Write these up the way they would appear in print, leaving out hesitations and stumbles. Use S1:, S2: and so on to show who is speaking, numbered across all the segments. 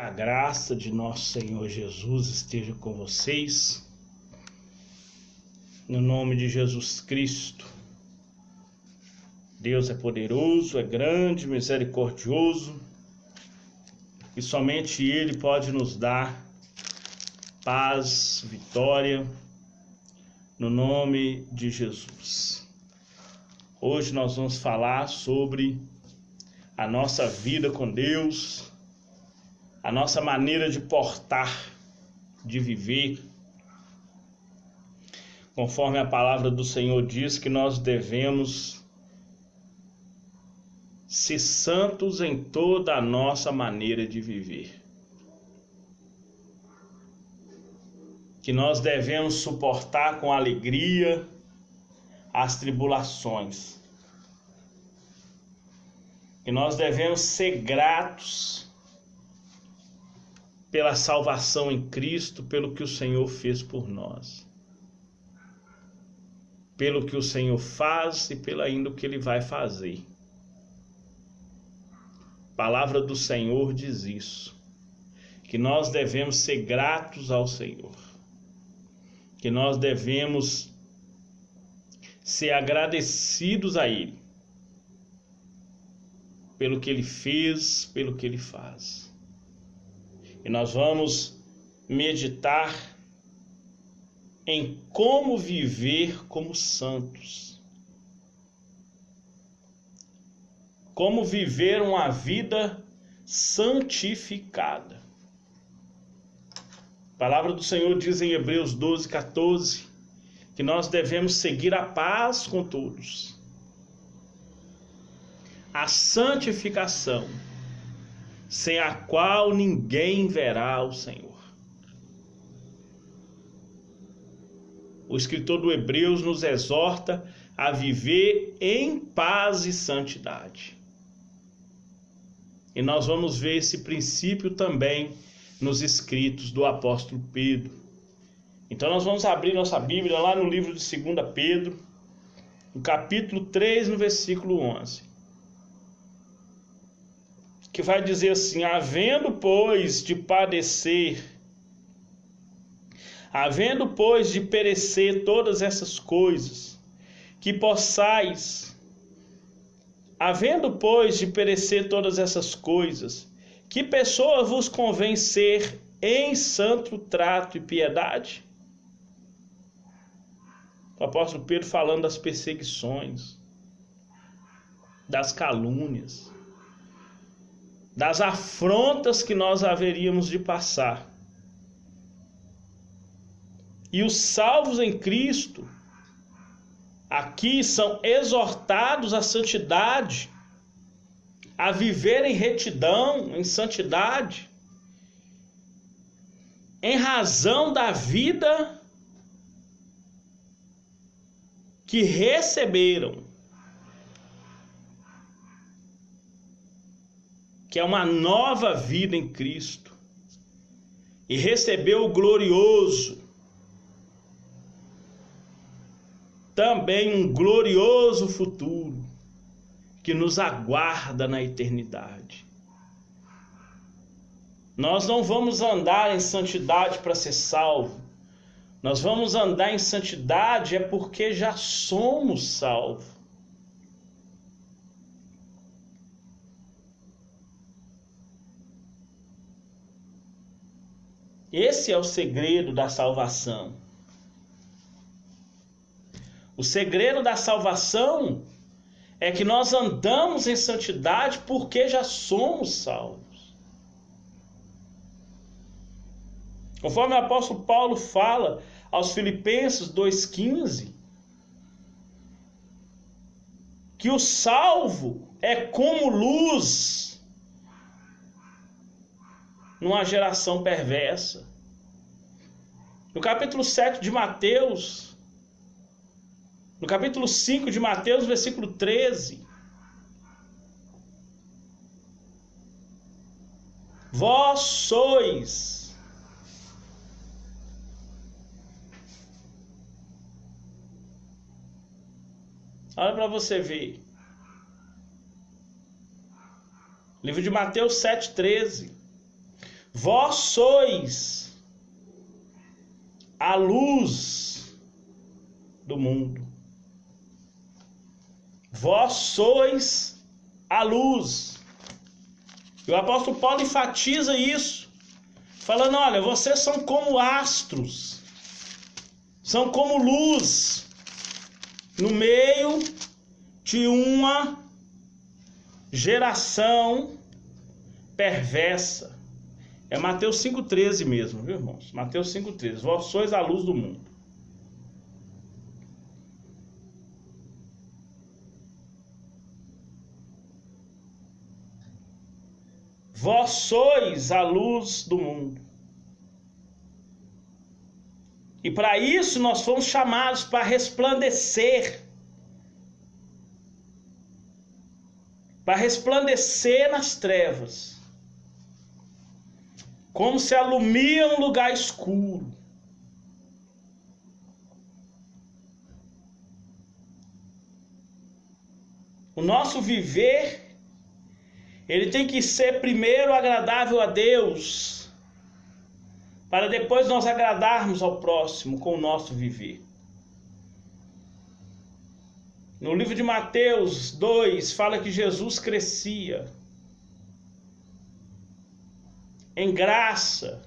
S1: A graça de nosso Senhor Jesus esteja com vocês, no nome de Jesus Cristo. Deus é poderoso, é grande, misericordioso, e somente Ele pode nos dar paz, vitória, no nome de Jesus. Hoje nós vamos falar sobre a nossa vida com Deus, a nossa maneira de portar, de viver, conforme a palavra do Senhor diz que nós devemos ser santos em toda a nossa maneira de viver. Que nós devemos suportar com alegria as tribulações. Que nós devemos ser gratos pela salvação em Cristo, pelo que o Senhor fez por nós, pelo que o Senhor faz e pelo ainda o que Ele vai fazer. A palavra do Senhor diz isso, que nós devemos ser gratos ao Senhor, que nós devemos ser agradecidos a Ele, pelo que Ele fez, pelo que Ele faz. E nós vamos meditar em como viver como santos. Como viver uma vida santificada. A palavra do Senhor diz em Hebreus 12:14 que nós devemos seguir a paz com todos, a santificação, sem a qual ninguém verá o Senhor. O escritor do Hebreus nos exorta a viver em paz e santidade. E nós vamos ver esse princípio também nos escritos do apóstolo Pedro. Então nós vamos abrir nossa Bíblia lá no livro de 2 Pedro, no capítulo 3, no versículo 11. Que vai dizer assim: havendo, pois, de padecer, havendo, pois, de perecer todas essas coisas, que possais, havendo, pois, de perecer todas essas coisas, que pessoa vos convém ser em santo trato e piedade? O apóstolo Pedro falando das perseguições, das calúnias, das afrontas que nós haveríamos de passar. E os salvos em Cristo aqui são exortados à santidade, a viver em retidão, em santidade, em razão da vida que receberam, que é uma nova vida em Cristo, e recebeu o glorioso, também um glorioso futuro, que nos aguarda na eternidade. Nós não vamos andar em santidade para ser salvo, nós vamos andar em santidade é porque já somos salvos. Esse é o segredo da salvação. O segredo da salvação é que nós andamos em santidade porque já somos salvos. Conforme o apóstolo Paulo fala aos Filipenses 2,15, que o salvo é como luz numa geração perversa. No capítulo 7 de Mateus, no capítulo 5 de Mateus, versículo 13, vós sois olha para você ver. Livro de Mateus 7,13. Vós sois a luz do mundo. Vós sois a luz. E o apóstolo Paulo enfatiza isso, falando: olha, vocês são como astros, são como luz no meio de uma geração perversa. É Mateus 5,13 mesmo, viu, irmãos? Mateus 5,13. Vós sois a luz do mundo. Vós sois a luz do mundo. E para isso nós fomos chamados para resplandecer. Para resplandecer nas trevas. Como se alumia um lugar escuro. O nosso viver, ele tem que ser primeiro agradável a Deus, para depois nós agradarmos ao próximo com o nosso viver. No livro de Mateus 2, fala que Jesus crescia em graça,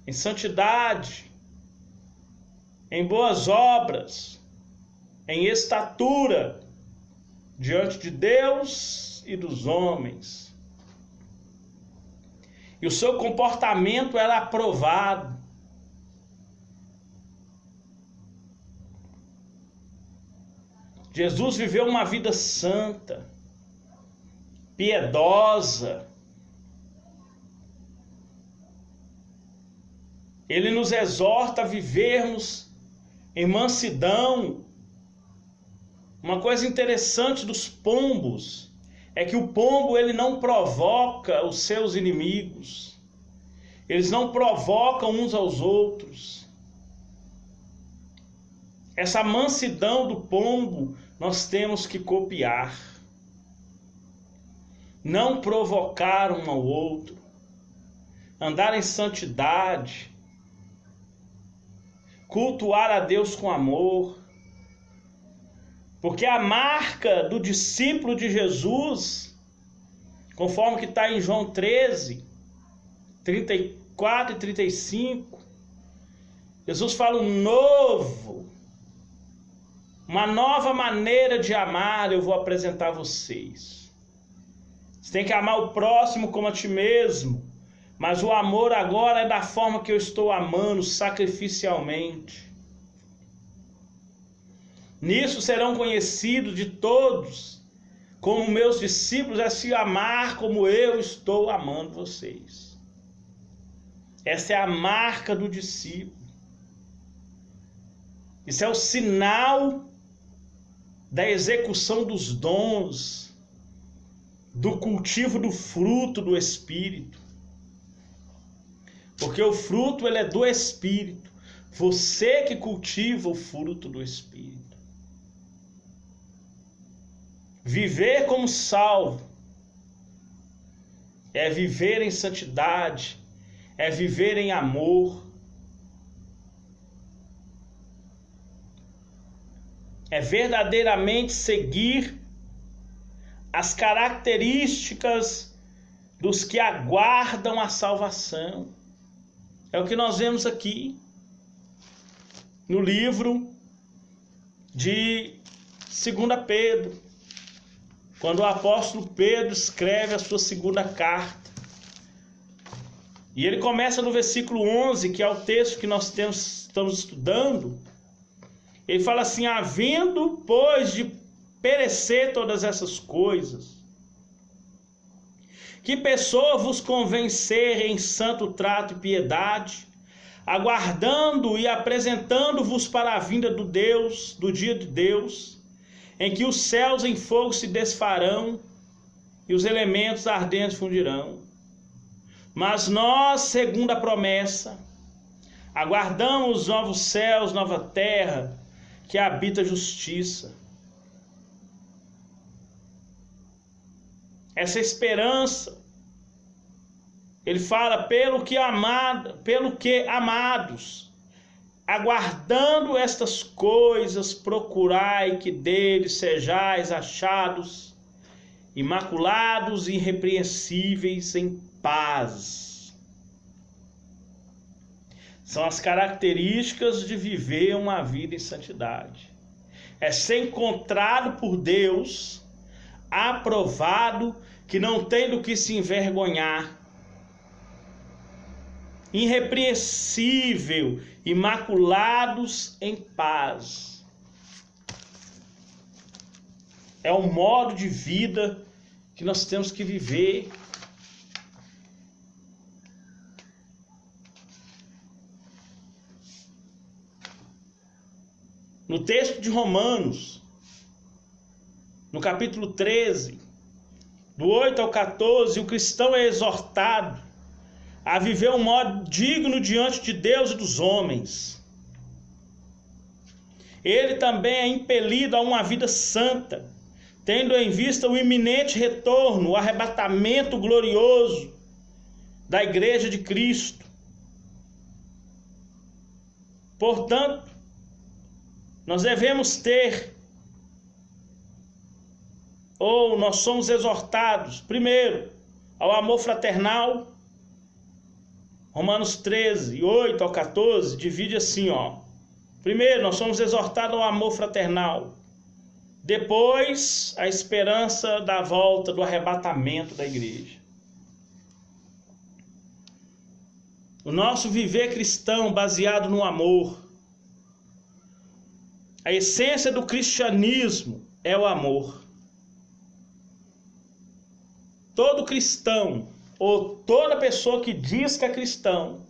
S1: em santidade, em boas obras, em estatura diante de Deus e dos homens. E o seu comportamento era aprovado. Jesus viveu uma vida santa, piedosa. Ele nos exorta a vivermos em mansidão. Uma coisa interessante dos pombos é que o pombo, ele não provoca os seus inimigos. Eles não provocam uns aos outros. Essa mansidão do pombo nós temos que copiar. Não provocar um ao outro. Andar em santidade. Cultuar a Deus com amor. Porque a marca do discípulo de Jesus, conforme que está em João 13, 34 e 35, Jesus fala uma nova maneira de amar eu vou apresentar a vocês. Você tem que amar o próximo como a ti mesmo, mas o amor agora é da forma que eu estou amando, sacrificialmente. Nisso serão conhecidos de todos como meus discípulos, é se amar como eu estou amando vocês. Essa é a marca do discípulo. Isso é o sinal da execução dos dons, do cultivo do fruto do Espírito. Porque o fruto, ele é do Espírito. Você que cultiva o fruto do Espírito. Viver como salvo é viver em santidade, é viver em amor, é verdadeiramente seguir as características dos que aguardam a salvação. É o que nós vemos aqui no livro de 2 Pedro. Quando o apóstolo Pedro escreve a sua segunda carta. E ele começa no versículo 11, que é o texto que nós estamos estudando. Ele fala assim: havendo, pois, de perecer todas essas coisas, que pessoa vos convencer em santo trato e piedade, aguardando e apresentando-vos para a vinda do dia de Deus, em que os céus em fogo se desfarão e os elementos ardentes fundirão. Mas nós, segundo a promessa, aguardamos os novos céus, nova terra, que habita a justiça. Essa esperança Ele fala, pelo que amados, aguardando estas coisas, procurai que deles sejais achados, imaculados e irrepreensíveis em paz. São as características de viver uma vida em santidade. É ser encontrado por Deus, aprovado, que não tem do que se envergonhar, irrepreensível, imaculados em paz. É o modo de vida que nós temos que viver. No texto de Romanos, no capítulo 13, do 8 ao 14, o cristão é exortado a viver um modo digno diante de Deus e dos homens. Ele também é impelido a uma vida santa, tendo em vista o iminente retorno, o arrebatamento glorioso da Igreja de Cristo. Portanto, nós devemos ter, ou nós somos exortados, primeiro, ao amor fraternal. Romanos 13, 8 ao 14, divide assim, ó. Primeiro, nós somos exortados ao amor fraternal. Depois, a esperança da volta, do arrebatamento da igreja. O nosso viver cristão baseado no amor. A essência do cristianismo é o amor. Todo cristão, ou toda pessoa que diz que é cristão,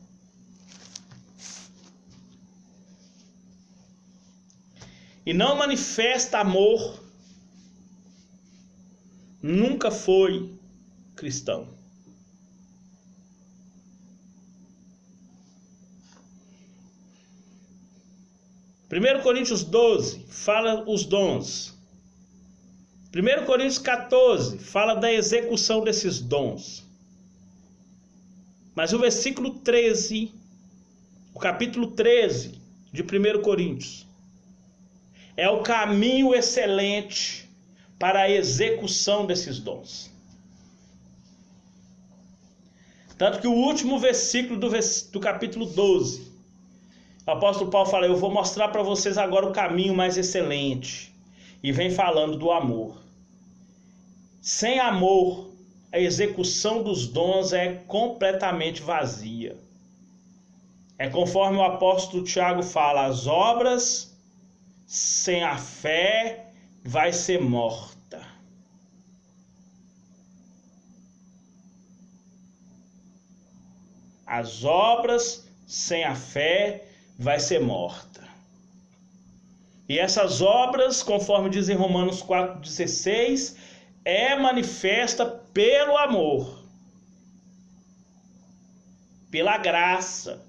S1: e não manifesta amor, nunca foi cristão. Primeiro Coríntios 12 fala os dons. 1 Coríntios 14 fala da execução desses dons. Mas o versículo 13, o capítulo 13 de 1 Coríntios, é o caminho excelente para a execução desses dons. Tanto que o último versículo do capítulo 12, o apóstolo Paulo fala, eu vou mostrar para vocês agora o caminho mais excelente. E vem falando do amor. Sem amor, a execução dos dons é completamente vazia. É conforme o apóstolo Tiago fala, as obras sem a fé vai ser morta. As obras sem a fé vai ser morta. E essas obras, conforme diz em Romanos 4,16, é manifesta pelo amor, pela graça.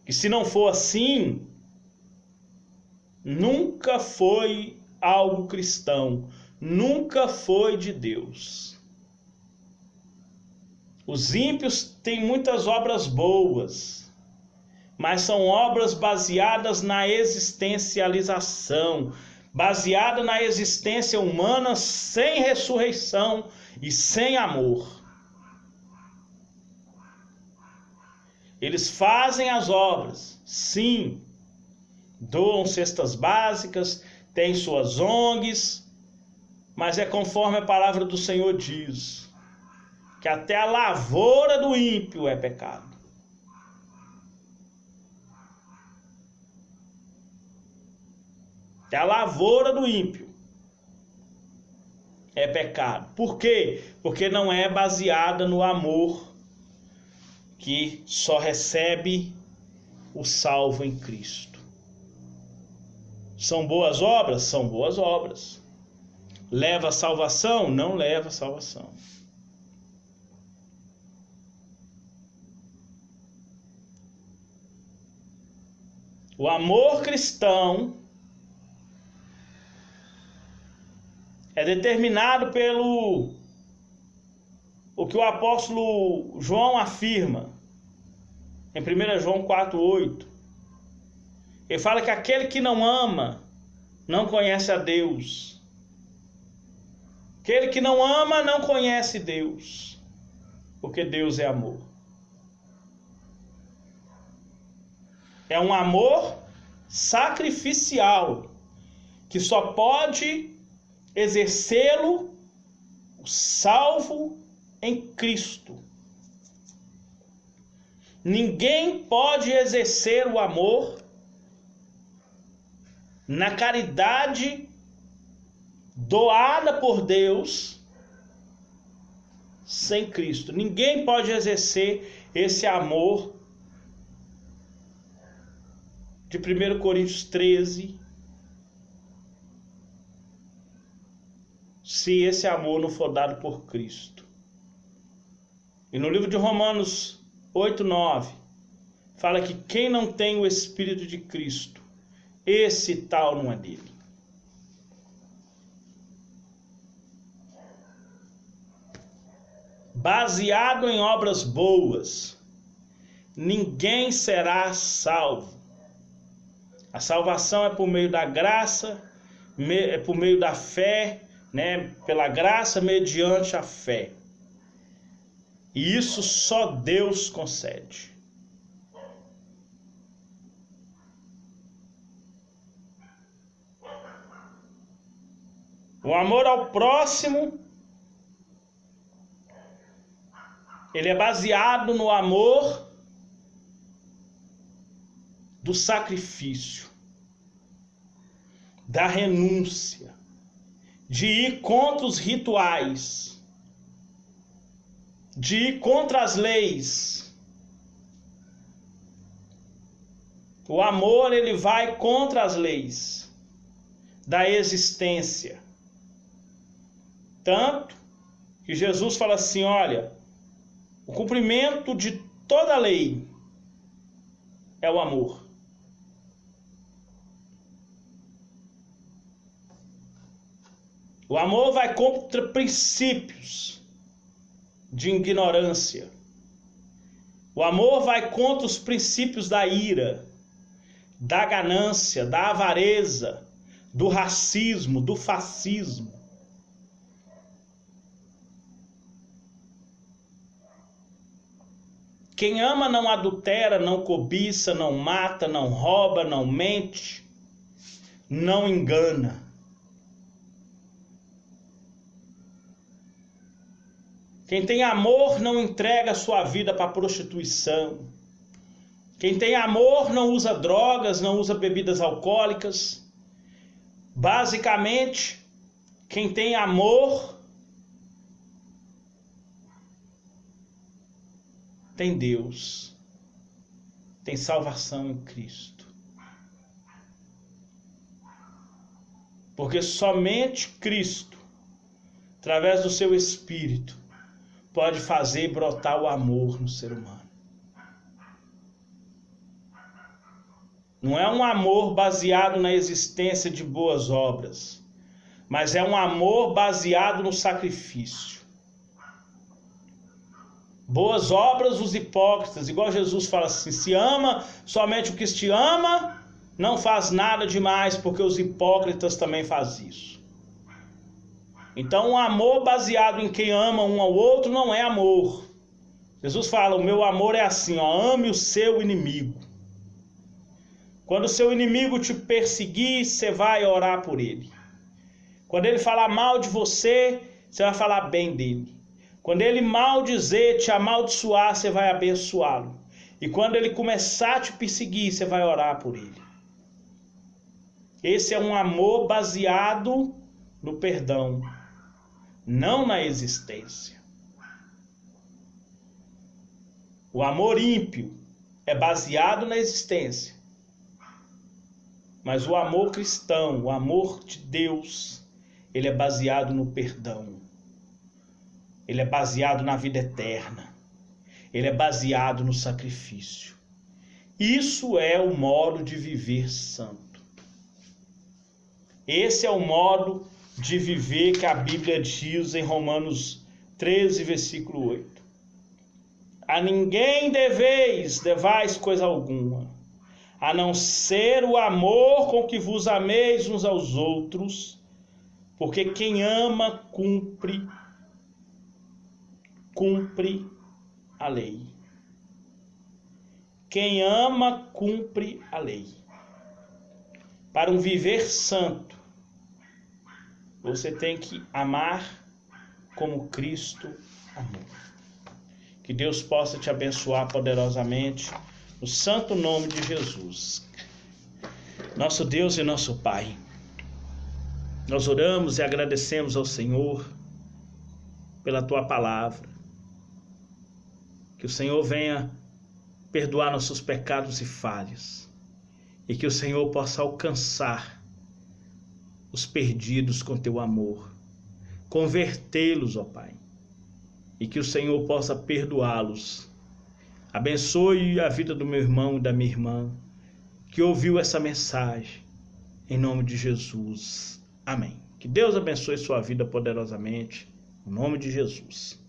S1: E se não for assim, nunca foi algo cristão, nunca foi de Deus. Os ímpios têm muitas obras boas, mas são obras baseadas na existencialização, baseada na existência humana sem ressurreição e sem amor. Eles fazem as obras, sim, doam cestas básicas, têm suas ONGs, mas é conforme a palavra do Senhor diz, que até a lavoura do ímpio é pecado. Até a lavoura do ímpio é pecado. Por quê? Porque não é baseada no amor que só recebe o salvo em Cristo. São boas obras? São boas obras. Leva a salvação? Não leva a salvação. O amor cristão é determinado pelo o que o apóstolo João afirma em 1 João 4,8. Ele fala que aquele que não ama não conhece a Deus. Aquele que não ama não conhece Deus, porque Deus é amor. É um amor sacrificial, que só pode exercê-lo o salvo em Cristo. Ninguém pode exercer o amor na caridade doada por Deus sem Cristo. Ninguém pode exercer esse amor de 1 Coríntios 13, se esse amor não for dado por Cristo. E no livro de Romanos 8:9, fala que quem não tem o Espírito de Cristo, esse tal não é dele. Baseado em obras boas, ninguém será salvo. A salvação é por meio da graça, é por meio da fé, né? Pela graça mediante a fé. E isso só Deus concede. O amor ao próximo, ele é baseado no amor do sacrifício, da renúncia, de ir contra os rituais, de ir contra as leis. O amor, ele vai contra as leis da existência. Tanto que Jesus fala assim, olha, o cumprimento de toda a lei é o amor. O amor vai contra princípios de ignorância. O amor vai contra os princípios da ira, da ganância, da avareza, do racismo, do fascismo. Quem ama não adultera, não cobiça, não mata, não rouba, não mente, não engana. Quem tem amor não entrega a sua vida para a prostituição. Quem tem amor não usa drogas, não usa bebidas alcoólicas. Basicamente, quem tem amor tem Deus, tem salvação em Cristo. Porque somente Cristo, através do seu Espírito, pode fazer brotar o amor no ser humano. Não é um amor baseado na existência de boas obras, mas é um amor baseado no sacrifício. Boas obras os hipócritas, igual Jesus fala assim, se ama somente o que te ama, não faz nada demais, porque os hipócritas também fazem isso. Então um amor baseado em quem ama um ao outro não é amor. Jesus fala, o meu amor é assim, ó, ame o seu inimigo. Quando o seu inimigo te perseguir, você vai orar por ele. Quando ele falar mal de você, você vai falar bem dele. Quando ele maldizer, te amaldiçoar, você vai abençoá-lo. E quando ele começar a te perseguir, você vai orar por ele. Esse é um amor baseado no perdão, não na existência. O amor ímpio é baseado na existência. Mas o amor cristão, o amor de Deus, ele é baseado no perdão. Ele é baseado na vida eterna. Ele é baseado no sacrifício. Isso é o modo de viver santo. Esse é o modo de viver que a Bíblia diz em Romanos 13, versículo 8. A ninguém devais coisa alguma, a não ser o amor com que vos ameis uns aos outros, porque quem ama cumpre a lei. Quem ama cumpre a lei. Para um viver santo, você tem que amar como Cristo amou. Que Deus possa te abençoar poderosamente, no santo nome de Jesus. Nosso Deus e nosso Pai, nós oramos e agradecemos ao Senhor pela Tua palavra. Que o Senhor venha perdoar nossos pecados e falhas, e que o Senhor possa alcançar os perdidos com Teu amor, convertê-los, ó Pai, e que o Senhor possa perdoá-los. Abençoe a vida do meu irmão e da minha irmã que ouviu essa mensagem, em nome de Jesus. Amém. Que Deus abençoe sua vida poderosamente, em nome de Jesus.